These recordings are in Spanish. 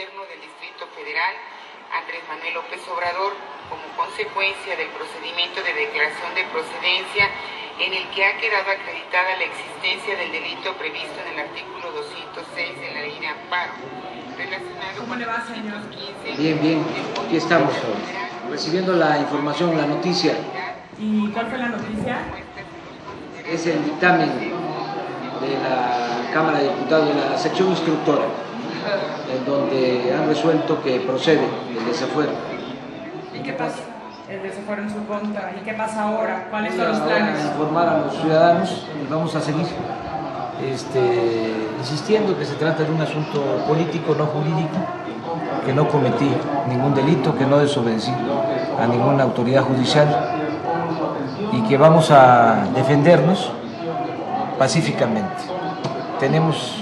gobierno del Distrito Federal, Andrés Manuel López Obrador, como consecuencia del procedimiento de declaración de procedencia en el que ha quedado acreditada la existencia del delito previsto en el artículo 206 de la Ley de Amparo, relacionado ¿Cómo le va, señor? Bien, aquí estamos recibiendo la información, la noticia. ¿Y cuál fue la noticia? Es el dictamen de la Cámara de Diputados de la sección instructora, en donde han resuelto que procede el desafuero. ¿Y qué pasa? El desafuero en su contra. ¿Y qué pasa ahora? ¿Cuáles son los Ahora planes? informar a los ciudadanos y vamos a seguir insistiendo que se trata de un asunto político, no jurídico, que no cometí ningún delito, que no desobedecí a ninguna autoridad judicial y que vamos a defendernos pacíficamente. Tenemos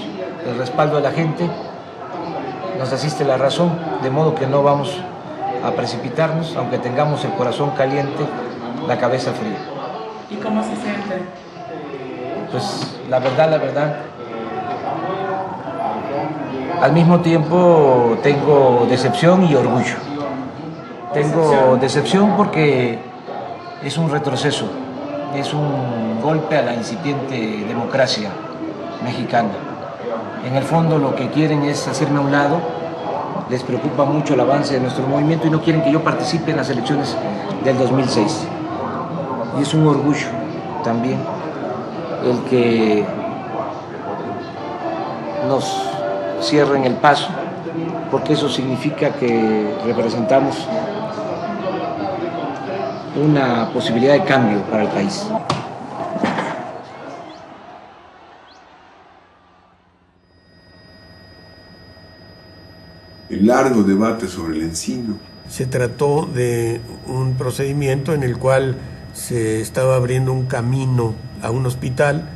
el respaldo de la gente, nos asiste la razón, de modo que no vamos a precipitarnos, aunque tengamos el corazón caliente, la cabeza fría. ¿Y cómo se siente? Pues la verdad, al mismo tiempo tengo decepción y orgullo. Tengo decepción porque es un retroceso, es un golpe a la incipiente democracia mexicana. En el fondo lo que quieren es hacerme a un lado, les preocupa mucho el avance de nuestro movimiento y no quieren que yo participe en las elecciones del 2006. Y es un orgullo también el que nos cierren el paso, porque eso significa que representamos una posibilidad de cambio para el país. El largo debate sobre el encino. Se trató de un procedimiento en el cual se estaba abriendo un camino a un hospital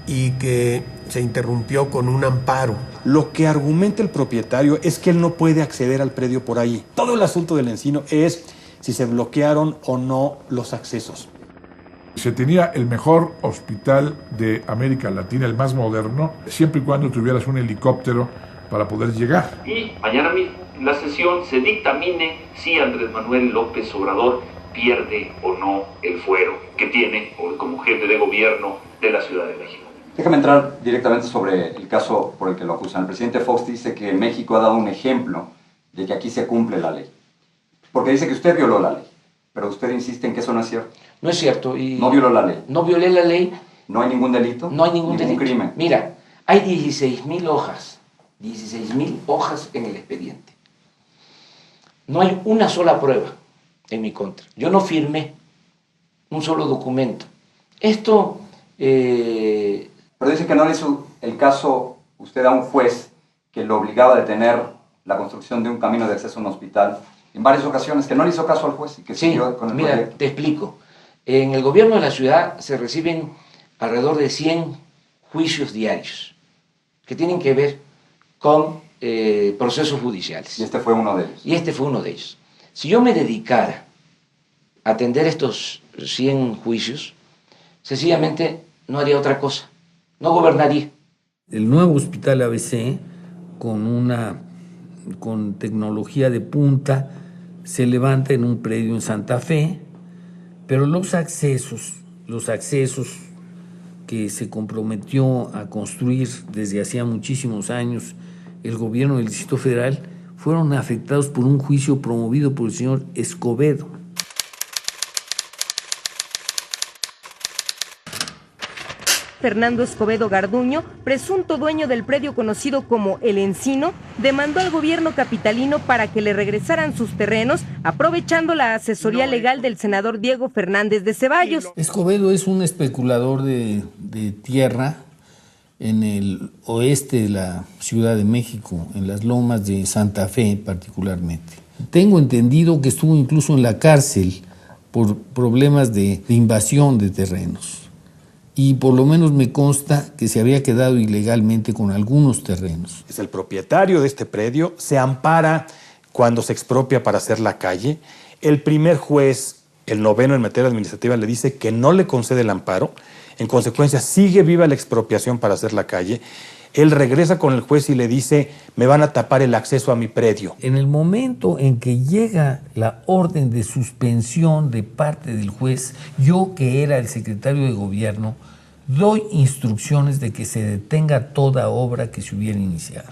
y que se interrumpió con un amparo. Lo que argumenta el propietario es que él no puede acceder al predio por ahí. Todo el asunto del encino es si se bloquearon o no los accesos. Se tenía el mejor hospital de América Latina, el más moderno, siempre y cuando tuvieras un helicóptero para poder llegar. Y mañana mismo en la sesión se dictamine si Andrés Manuel López Obrador pierde o no el fuero que tiene como jefe de gobierno de la Ciudad de México. Déjame entrar directamente sobre el caso por el que lo acusan. El presidente Fox dice que México ha dado un ejemplo de que aquí se cumple la ley. Porque dice que usted violó la ley, pero usted insiste en que eso no es cierto. No es cierto. Y no violó la ley. No violé la ley. No hay ningún delito. No hay ningún delito. Crimen. Mira, hay 16,000 hojas. 16,000 hojas en el expediente. No hay una sola prueba en mi contra. Yo no firmé un solo documento. Esto... Pero dice que no le hizo el caso usted a un juez que lo obligaba a detener la construcción de un camino de acceso a un hospital en varias ocasiones, que no le hizo caso al juez y que siguió con el proyecto. Te explico. En el gobierno de la ciudad se reciben alrededor de 100 juicios diarios que tienen que ver con procesos judiciales. Y este fue uno de ellos. Y este fue uno de ellos. Si yo me dedicara a atender estos 100 juicios, sencillamente no haría otra cosa, no gobernaría. El nuevo hospital ABC, con tecnología de punta, se levanta en un predio en Santa Fe, pero los accesos que se comprometió a construir desde hacía muchísimos años el gobierno del Distrito Federal fueron afectados por un juicio promovido por el señor Escobedo. Fernando Escobedo Garduño, presunto dueño del predio conocido como El Encino, demandó al gobierno capitalino para que le regresaran sus terrenos, aprovechando la asesoría legal del senador Diego Fernández de Ceballos. Escobedo es un especulador de tierra en el oeste de la Ciudad de México, en las lomas de Santa Fe particularmente. Tengo entendido que estuvo incluso en la cárcel por problemas de invasión de terrenos. Y por lo menos me consta que se había quedado ilegalmente con algunos terrenos. Es el propietario de este predio, se ampara cuando se expropia para hacer la calle. El primer juez, el noveno en materia administrativa, le dice que no le concede el amparo. En consecuencia, sigue viva la expropiación para hacer la calle. Él regresa con el juez y le dice, me van a tapar el acceso a mi predio. En el momento en que llega la orden de suspensión de parte del juez, yo, que era el secretario de gobierno, doy instrucciones de que se detenga toda obra que se hubiera iniciado.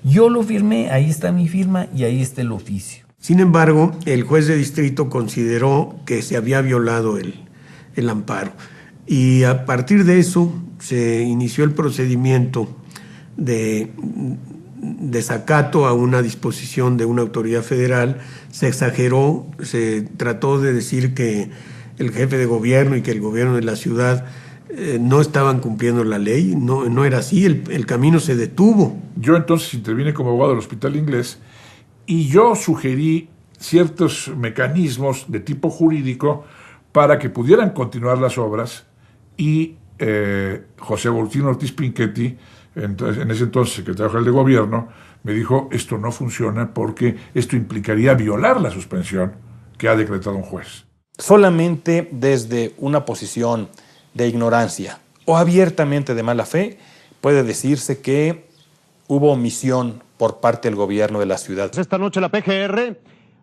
Yo lo firmé, ahí está mi firma y ahí está el oficio. Sin embargo, el juez de distrito consideró que se había violado el amparo y a partir de eso se inició el procedimiento de desacato a una disposición de una autoridad federal. Se exageró, se trató de decir que el jefe de gobierno y que el gobierno de la ciudad no estaban cumpliendo la ley. No era así, el camino se detuvo. Yo entonces intervine como abogado del Hospital Inglés y yo sugerí ciertos mecanismos de tipo jurídico para que pudieran continuar las obras y José Agustín Ortiz Pinchetti, en ese entonces secretario general de gobierno, me dijo, esto no funciona porque esto implicaría violar la suspensión que ha decretado un juez. Solamente desde una posición de ignorancia o abiertamente de mala fe puede decirse que hubo omisión por parte del gobierno de la ciudad. Esta noche la PGR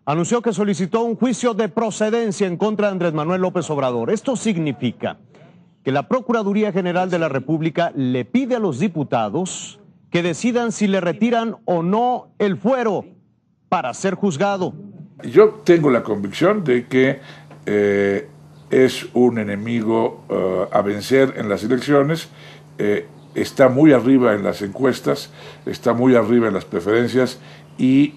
anunció que solicitó un juicio de procedencia en contra de Andrés Manuel López Obrador. Esto significa que la Procuraduría General de la República le pide a los diputados que decidan si le retiran o no el fuero para ser juzgado. Yo tengo la convicción de que es un enemigo a vencer en las elecciones, está muy arriba en las encuestas, está muy arriba en las preferencias y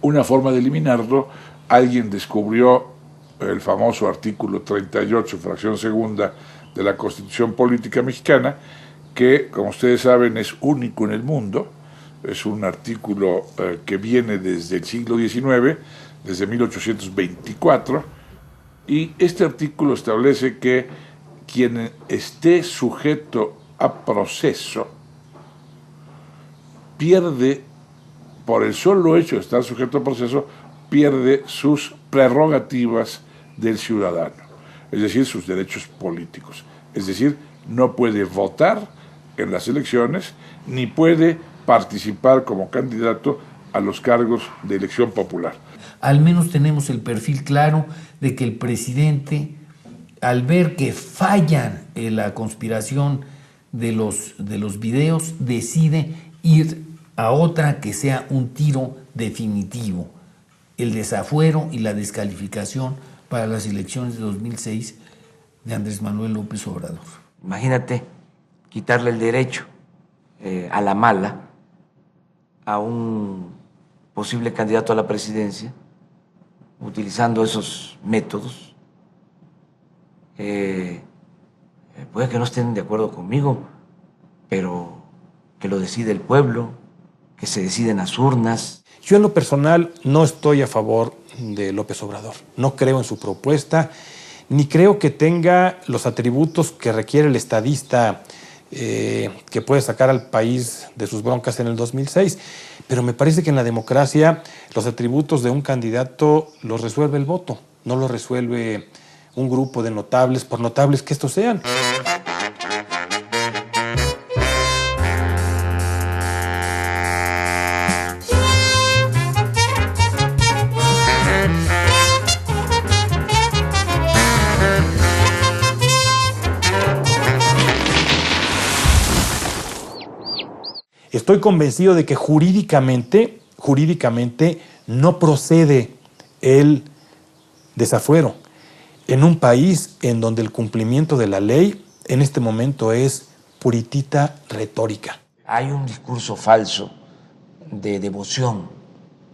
una forma de eliminarlo, alguien descubrió el famoso artículo 38, fracción segunda de la Constitución Política Mexicana, que, como ustedes saben, es único en el mundo. Es un artículo que viene desde el siglo XIX, desde 1824, y este artículo establece que quien esté sujeto a proceso pierde, por el solo hecho de estar sujeto a proceso, pierde sus prerrogativas del ciudadano, es decir, sus derechos políticos. Es decir, no puede votar en las elecciones, ni puede participar como candidato a los cargos de elección popular. Al menos tenemos el perfil claro de que el presidente, al ver que fallan en la conspiración de los videos, decide ir a otra que sea un tiro definitivo, el desafuero y la descalificación para las elecciones de 2006 de Andrés Manuel López Obrador. Imagínate quitarle el derecho a la mala a un posible candidato a la presidencia utilizando esos métodos. Puede que no estén de acuerdo conmigo, pero que lo decide el pueblo, que se deciden las urnas. Yo en lo personal no estoy a favor de López Obrador. No creo en su propuesta, ni creo que tenga los atributos que requiere el estadista que puede sacar al país de sus broncas en el 2006. Pero me parece que en la democracia los atributos de un candidato los resuelve el voto, no los resuelve un grupo de notables, por notables que estos sean. Estoy convencido de que jurídicamente no procede el desafuero en un país en donde el cumplimiento de la ley en este momento es puritita retórica. Hay un discurso falso de devoción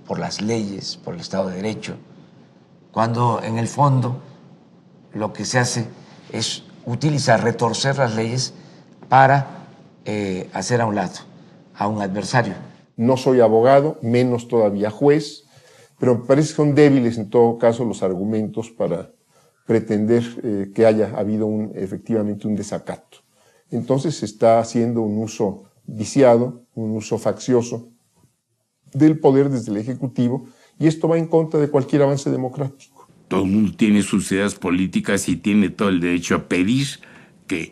por las leyes, por el Estado de Derecho, cuando en el fondo lo que se hace es utilizar, retorcer las leyes para hacer a un lado a un adversario. No soy abogado, menos todavía juez, pero me parece que son débiles en todo caso los argumentos para pretender que haya habido efectivamente un desacato. Entonces se está haciendo un uso viciado, un uso faccioso del poder desde el Ejecutivo, y esto va en contra de cualquier avance democrático. Todo el mundo tiene sus ideas políticas y tiene todo el derecho a pedir que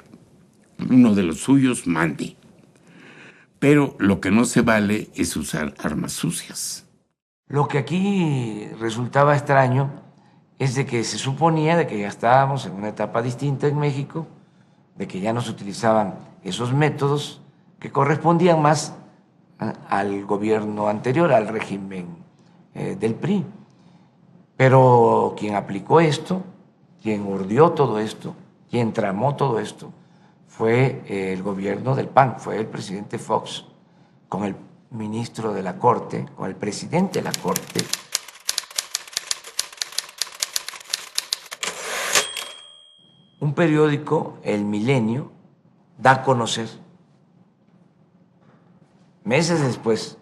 uno de los suyos mande. Pero lo que no se vale es usar armas sucias. Lo que aquí resultaba extraño es de que se suponía de que ya estábamos en una etapa distinta en México, de que ya no se utilizaban esos métodos que correspondían más al gobierno anterior, al régimen del PRI. Pero quien aplicó esto, quien urdió todo esto, quien tramó todo esto, fue el gobierno del PAN, fue el presidente Fox, con el ministro de la Corte, con el presidente de la Corte. Un periódico, El Milenio, da a conocer, meses después,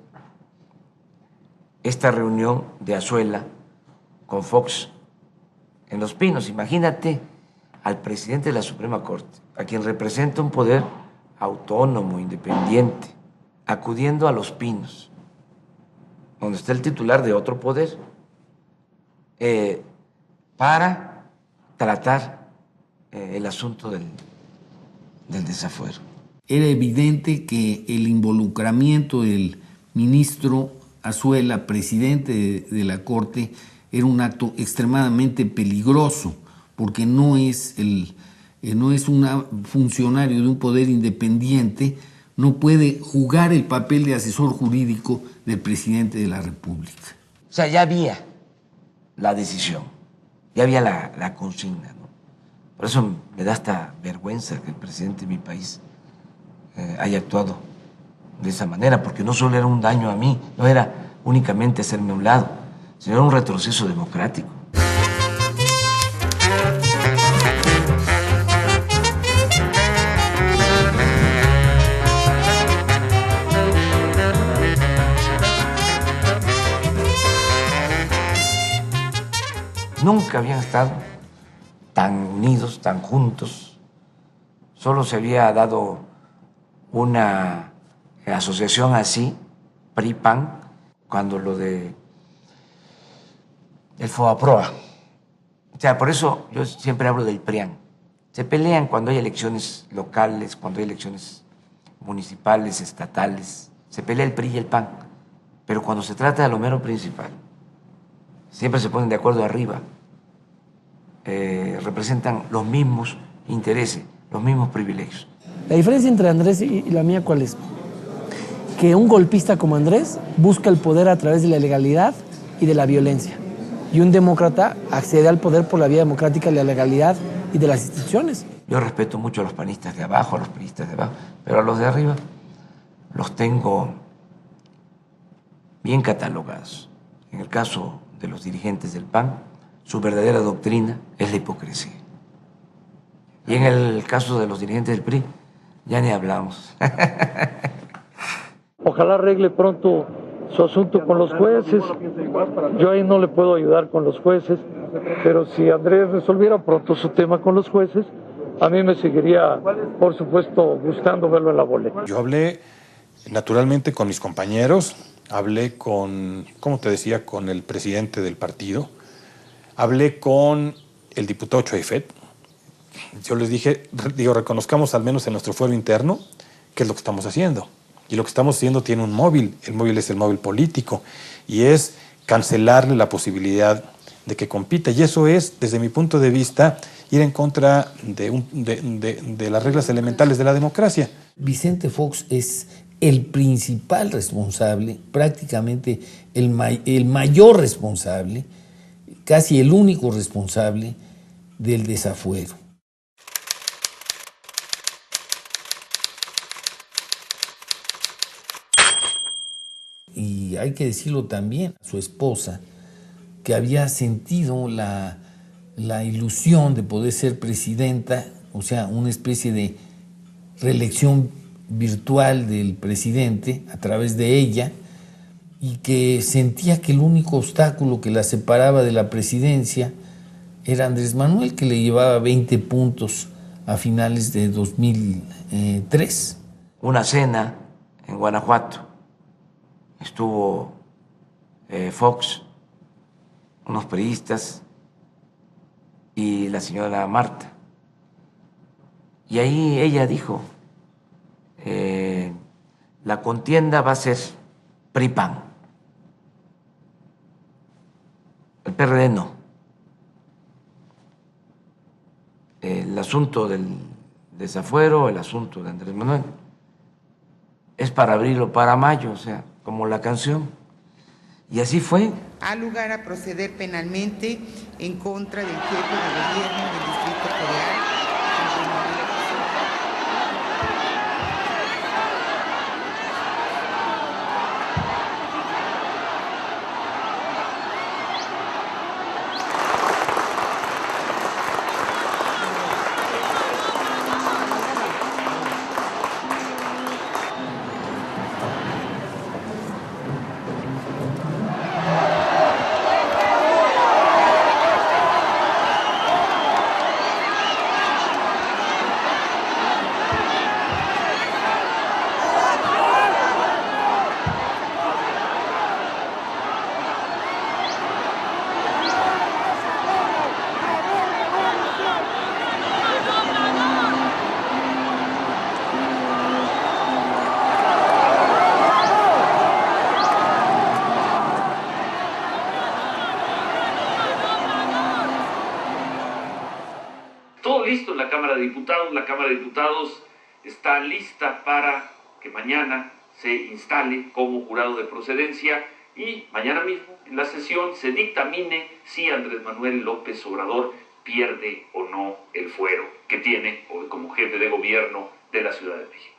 esta reunión de Azuela con Fox en Los Pinos. Imagínate al presidente de la Suprema Corte, a quien representa un poder autónomo, independiente, acudiendo a Los Pinos, donde está el titular de otro poder, para tratar el asunto del desafuero. Era evidente que el involucramiento del ministro Azuela, presidente de la Corte, era un acto extremadamente peligroso, porque no es un funcionario de un poder independiente, no puede jugar el papel de asesor jurídico del presidente de la República. O sea, ya había la decisión, ya había la consigna, ¿no? Por eso me da hasta vergüenza que el presidente de mi país haya actuado de esa manera, porque no solo era un daño a mí, no era únicamente hacerme a un lado, sino era un retroceso democrático. Nunca habían estado tan unidos, tan juntos. Solo se había dado una asociación así, PRI-PAN, cuando lo de el FOBAPROA. O sea, por eso yo siempre hablo del PRIAN. Se pelean cuando hay elecciones locales, cuando hay elecciones municipales, estatales. Se pelea el PRI y el PAN. Pero cuando se trata de lo mero principal, siempre se ponen de acuerdo arriba. Representan los mismos intereses, los mismos privilegios. La diferencia entre Andrés y la mía, ¿cuál es? Que un golpista como Andrés busca el poder a través de la ilegalidad y de la violencia. Y un demócrata accede al poder por la vía democrática, de la legalidad y de las instituciones. Yo respeto mucho a los panistas de abajo, a los priistas de abajo, pero a los de arriba los tengo bien catalogados. En el caso de los dirigentes del PAN, su verdadera doctrina es la hipocresía. Y en el caso de los dirigentes del PRI, ya ni hablamos. Ojalá arregle pronto su asunto con los jueces. Yo ahí no le puedo ayudar con los jueces, pero si Andrés resolviera pronto su tema con los jueces, a mí me seguiría, por supuesto, gustando verlo en la boleta. Yo hablé naturalmente con mis compañeros, hablé con, como te decía, con el presidente del partido, hablé con el diputado Choifet. Yo les dije, reconozcamos al menos en nuestro fuero interno qué es lo que estamos haciendo. Y lo que estamos haciendo tiene un móvil. El móvil es el móvil político. Y es cancelarle la posibilidad de que compita. Y eso es, desde mi punto de vista, ir en contra de las reglas elementales de la democracia. Vicente Fox es el principal responsable, prácticamente el mayor responsable, casi el único responsable del desafuero. Y hay que decirlo también, su esposa, que había sentido la ilusión de poder ser presidenta, o sea, una especie de reelección virtual del presidente a través de ella, y que sentía que el único obstáculo que la separaba de la presidencia era Andrés Manuel, que le llevaba 20 puntos a finales de 2003. Una cena en Guanajuato. Estuvo Fox, unos priistas y la señora Marta. Y ahí ella dijo, la contienda va a ser PRI-PAN. El PRD no. El asunto del desafuero, el asunto de Andrés Manuel, es para abril o para mayo, o sea, como la canción. Y así fue. Ha lugar a proceder penalmente en contra del jefe de gobierno del Distrito Federal, Andrés Manuel López Obrador. Todo listo en la Cámara de Diputados. La Cámara de Diputados está lista para que mañana se instale como jurado de procedencia y mañana mismo en la sesión se dictamine si Andrés Manuel López Obrador pierde o no el fuero que tiene como jefe de gobierno de la Ciudad de México.